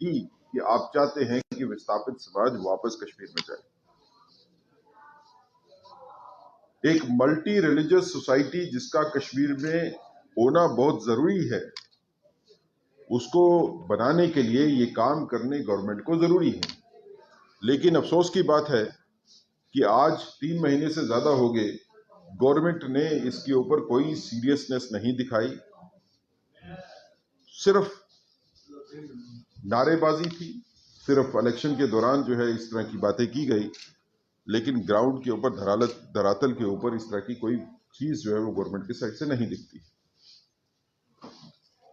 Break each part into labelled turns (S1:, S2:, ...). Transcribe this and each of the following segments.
S1: ही कि आप चाहते हैं कि विस्थापित समाज वापस कश्मीर में जाए। एक मल्टी रिलीजियस सोसाइटी जिसका कश्मीर में होना बहुत जरूरी है, उसको बनाने के लिए ये काम करने गवर्नमेंट को जरूरी है। लेकिन अफसोस की बात है कि आज 3 महीने से ज्यादा हो गए, गवर्नमेंट ने इसके ऊपर कोई सीरियसनेस नहीं दिखाई। सिर्फ नारेबाजी थी, सिर्फ इलेक्शन के दौरान जो है इस तरह की बातें की गई, लेकिन ग्राउंड के ऊपर धरातल के ऊपर इस तरह की कोई चीज जो है वो गवर्नमेंट की साइड से नहीं दिखती।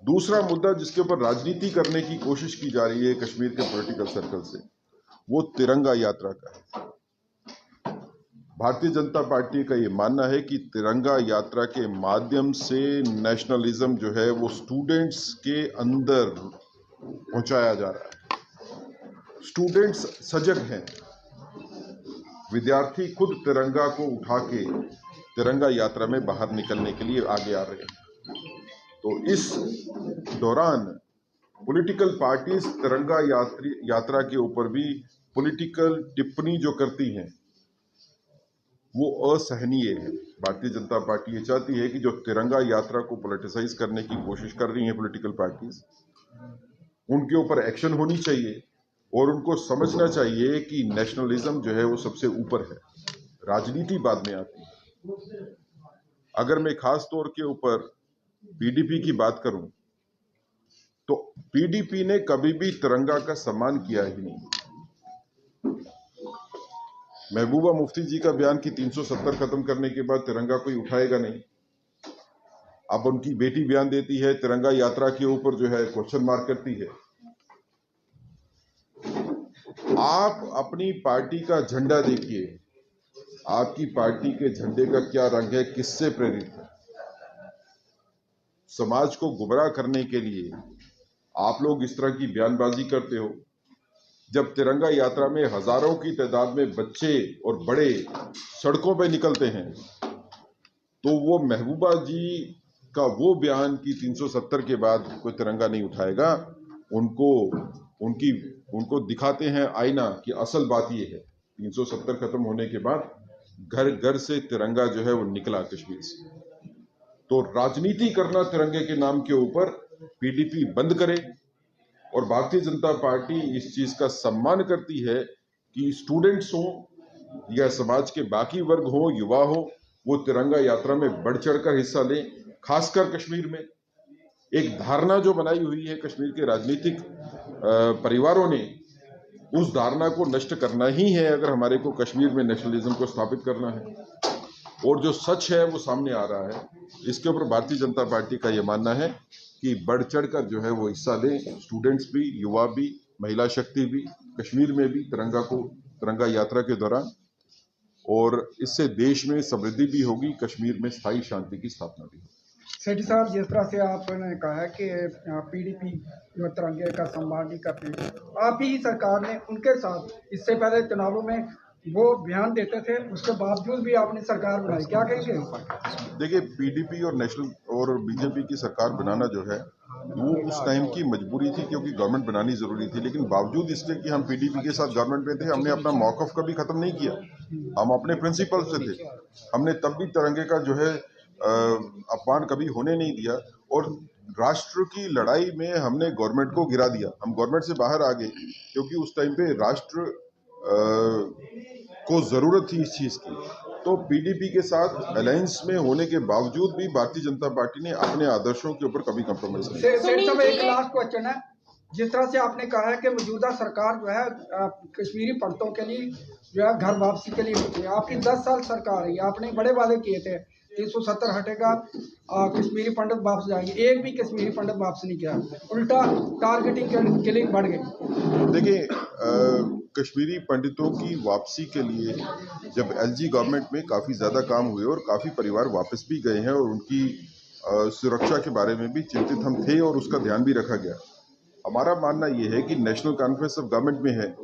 S1: दूसरा मुद्दा जिसके ऊपर राजनीति करने की कोशिश की जा रही है कश्मीर के पॉलिटिकल सर्कल से, वो तिरंगा यात्रा का है। भारतीय जनता पार्टी का ये मानना है कि तिरंगा यात्रा के माध्यम से नेशनलिज्म जो है वो स्टूडेंट्स के अंदर पहुंचाया जा रहा है। स्टूडेंट्स सजग हैं, विद्यार्थी खुद तिरंगा को उठा के तिरंगा यात्रा में बाहर निकलने के लिए आगे आ रहे हैं। तो इस दौरान पॉलिटिकल पार्टीज तिरंगा यात्रा के ऊपर भी पॉलिटिकल टिप्पणी जो करती हैं वो असहनीय है। भारतीय जनता पार्टी ये चाहती है कि जो तिरंगा यात्रा को पॉलिटिसाइज करने की कोशिश कर रही हैं पॉलिटिकल पार्टीज, उनके ऊपर एक्शन होनी चाहिए और उनको समझना चाहिए कि नेशनलिज्म जो है वो सबसे ऊपर है, राजनीति बाद में आती है। अगर मैं खास तौर के ऊपर पीडीपी की बात करूं तो पीडीपी ने कभी भी तिरंगा का सम्मान किया ही नहीं। महबूबा मुफ्ती जी का बयान कि 370 खत्म करने के बाद तिरंगा कोई उठाएगा नहीं। अब उनकी बेटी बयान देती है, तिरंगा यात्रा के ऊपर जो है क्वेश्चन मार्क करती है। आप अपनी पार्टी का झंडा देखिए, आपकी पार्टी के झंडे का क्या रंग है, किससे प्रेरित है। समाज को गुमराह करने के लिए आप लोग इस तरह की बयानबाजी करते हो। जब तिरंगा यात्रा में हजारों की तादाद में बच्चे और बड़े सड़कों पे निकलते हैं, तो वो महबूबा जी का वो बयान कि 370 के बाद कोई तिरंगा नहीं उठाएगा, उनको दिखाते हैं आईना कि असल बात ये है 370 खत्म होने के बाद घर घर से तिरंगा जो है वो निकला कश्मीर से। तो राजनीति करना तिरंगे के नाम के ऊपर पीडीपी बंद करे और भारतीय जनता पार्टी इस चीज का सम्मान करती है कि स्टूडेंट्स हो या समाज के बाकी वर्ग हो, युवा हो, वो तिरंगा यात्रा में बढ़ चढ़कर हिस्सा लें। खासकर कश्मीर में एक धारणा जो बनाई हुई है कश्मीर के राजनीतिक परिवारों ने, उस धारणा को नष्ट करना ही है अगर हमारे को कश्मीर में नेशनलिज्म को स्थापित करना है। और जो सच है वो सामने आ रहा है। इसके ऊपर भारतीय जनता पार्टी का ये मानना है कि बढ़ चढ़कर जो है वो हिस्सा लें, स्टूडेंट्स भी, युवा भी, महिला शक्ति भी, कश्मीर में भी तिरंगा यात्रा के दौरान, और इससे देश में समृद्धि भी होगी, कश्मीर में स्थायी शांति की स्थापना भी होगी।
S2: सेठी साहब, जिस तरह से आपने कहा है कि पीडीपी जो तिरंगे का सम्मान नहीं करती, आप ही सरकार ने उनके साथ इससे पहले चुनावों में वो बयान देते थे, उसके बावजूद भी आपने सरकार बनाई, क्या कहेंगे?
S1: देखिए, पीडीपी और नेशनल और बीजेपी की सरकार बनाना जो है वो उस टाइम की मजबूरी थी, क्योंकि गवर्नमेंट बनानी जरूरी थी। लेकिन बावजूद इसके कि हम पीडीपी के साथ गवर्नमेंट में थे, हमने अपना मौकफ कभी खत्म नहीं किया। हम अपने प्रिंसिपल से थे। हमने तब भी तिरंगे का जो है अपमान कभी होने नहीं दिया और राष्ट्र की लड़ाई में हमने गवर्नमेंट को गिरा दिया। हम गवर्नमेंट से बाहर आ गए क्योंकि उस टाइम पे राष्ट्र को जरूरत थी इस चीज की। तो पीडीपी के साथ अलायंस में होने के बावजूद भी भारतीय जनता पार्टी ने अपने आदर्शों के ऊपर कभी कॉम्प्रोमाइज नहीं किया।
S2: एक लास्ट क्वेश्चन है, जिस तरह से आपने कहा है कि मौजूदा सरकार जो है कश्मीरी पंडितों के लिए जो है घर वापसी के लिए होती है, आपकी 10 साल सरकार है, आपने बड़े वादे किए थे 370 हटेगा, कश्मीरी पंडित वापस जाएंगे, एक भी कश्मीरी पंडित वापस नहीं किया, उल्टा टारगेटिंग किलिंग बढ़ गई।
S1: देखिए, कश्मीरी पंडितों की वापसी के लिए जब एलजी गवर्नमेंट में काफी ज्यादा काम हुए और काफी परिवार वापस भी गए हैं और उनकी सुरक्षा के बारे में भी चिंतित हम थे और उसका ध्यान भी रखा गया। हमारा मानना यह है कि नेशनल कॉन्फ्रेंस ऑफ गवर्नमेंट में है,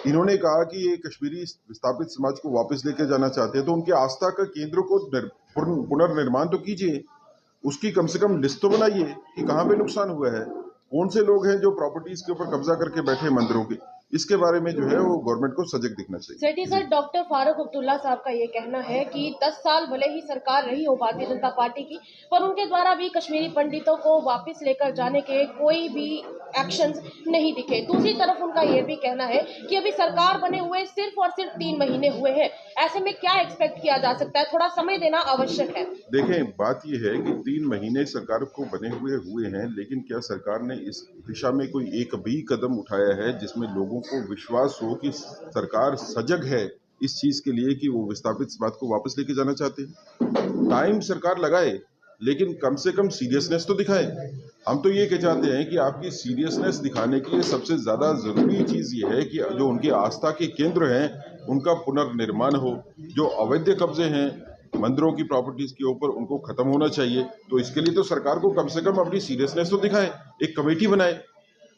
S1: इन्होंने कहा कि ये कश्मीरी विस्थापित समाज को वापस लेके जाना चाहते हैं, तो उनके आस्था का केंद्र को पुनर्निर्माण तो कीजिए, उसकी कम से कम लिस्ट तो बनाइए कि कहाँ पे नुकसान हुआ है। कौन से लोग हैं जो प्रॉपर्टीज के ऊपर कब्जा करके बैठे हैं मंदिरों के, इसके बारे में जो है वो गवर्नमेंट को सजग दिखना चाहिए।
S3: सेठी सर, डॉक्टर फारूक अब्दुल्ला साहब का ये कहना है कि 10 साल भले ही सरकार रही हो भारतीय जनता पार्टी की, पर उनके द्वारा भी कश्मीरी पंडितों को वापस लेकर जाने के कोई भी एक्शंस नहीं दिखे। दूसरी तरफ उनका ये भी कहना है कि अभी सरकार बने हुए सिर्फ और सिर्फ 3 महीने हुए हैं, ऐसे में क्या एक्सपेक्ट किया जा सकता है? थोड़ा समय देना आवश्यक है।
S1: देखें, बात यह है कि 3 महीने सरकार को बने हुए हैं, लेकिन क्या सरकार ने इस दिशा में कोई एक भी कदम उठाया है जिसमें लोगों को विश्वास हो कि सरकार सजग है इस चीज के लिए कि वो विस्थापित समाज को वापस लेके जाना चाहते हैं? टाइम सरकार लगाए, लेकिन कम से कम सीरियसनेस तो दिखाए। हम तो ये कह चाहते हैं कि आपकी सीरियसनेस दिखाने के लिए सबसे ज्यादा जरूरी चीज ये है कि जो उनके आस्था के केंद्र हैं उनका पुनर्निर्माण हो, जो अवैध कब्जे हैं मंदिरों की प्रॉपर्टीज के ऊपर उनको खत्म होना चाहिए। तो इसके लिए तो सरकार को कम से कम अपनी सीरियसनेस तो दिखाए, एक कमेटी बनाए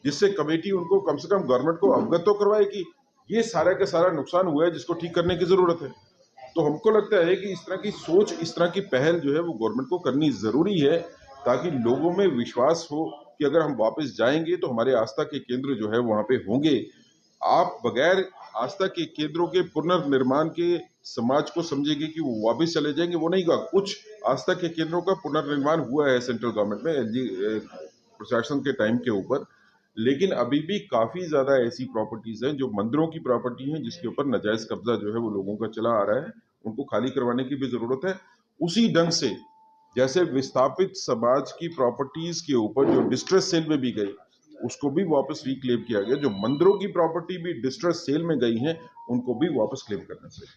S1: जिससे कमेटी उनको कम से कम गवर्नमेंट को अवगत तो करवाए कि ये सारा का सारा नुकसान हुआ है जिसको ठीक करने की जरूरत है। तो हमको लगता है कि इस तरह की सोच, इस तरह की पहल जो है वो गवर्नमेंट को करनी जरूरी है, ताकि लोगों में विश्वास हो कि अगर हम वापस जाएंगे तो हमारे आस्था के केंद्र जो है वहां पे होंगे। आप बगैर आस्था के केंद्रों के पुनर्निर्माण के समाज को समझेंगे कि वो वापस चले जाएंगे, वो नहीं। का कुछ आस्था के केंद्रों का पुनर्निर्माण हुआ है सेंट्रल गवर्नमेंट में एलजी प्रशासन के टाइम के ऊपर, लेकिन अभी भी काफी ज्यादा ऐसी प्रॉपर्टीज हैं जो मंदिरों की प्रॉपर्टी हैं जिसके ऊपर नाजायज कब्जा जो है वो लोगों का चला आ रहा है, उनको खाली करवाने की भी जरूरत है। उसी ढंग से जैसे विस्थापित समाज की प्रॉपर्टीज के ऊपर जो डिस्ट्रेस सेल में भी गई उसको भी वापस रिक्लेम किया गया, जो मंदिरों की प्रॉपर्टी भी डिस्ट्रेस सेल में गई हैं उनको भी वापस क्लेम करना चाहिए।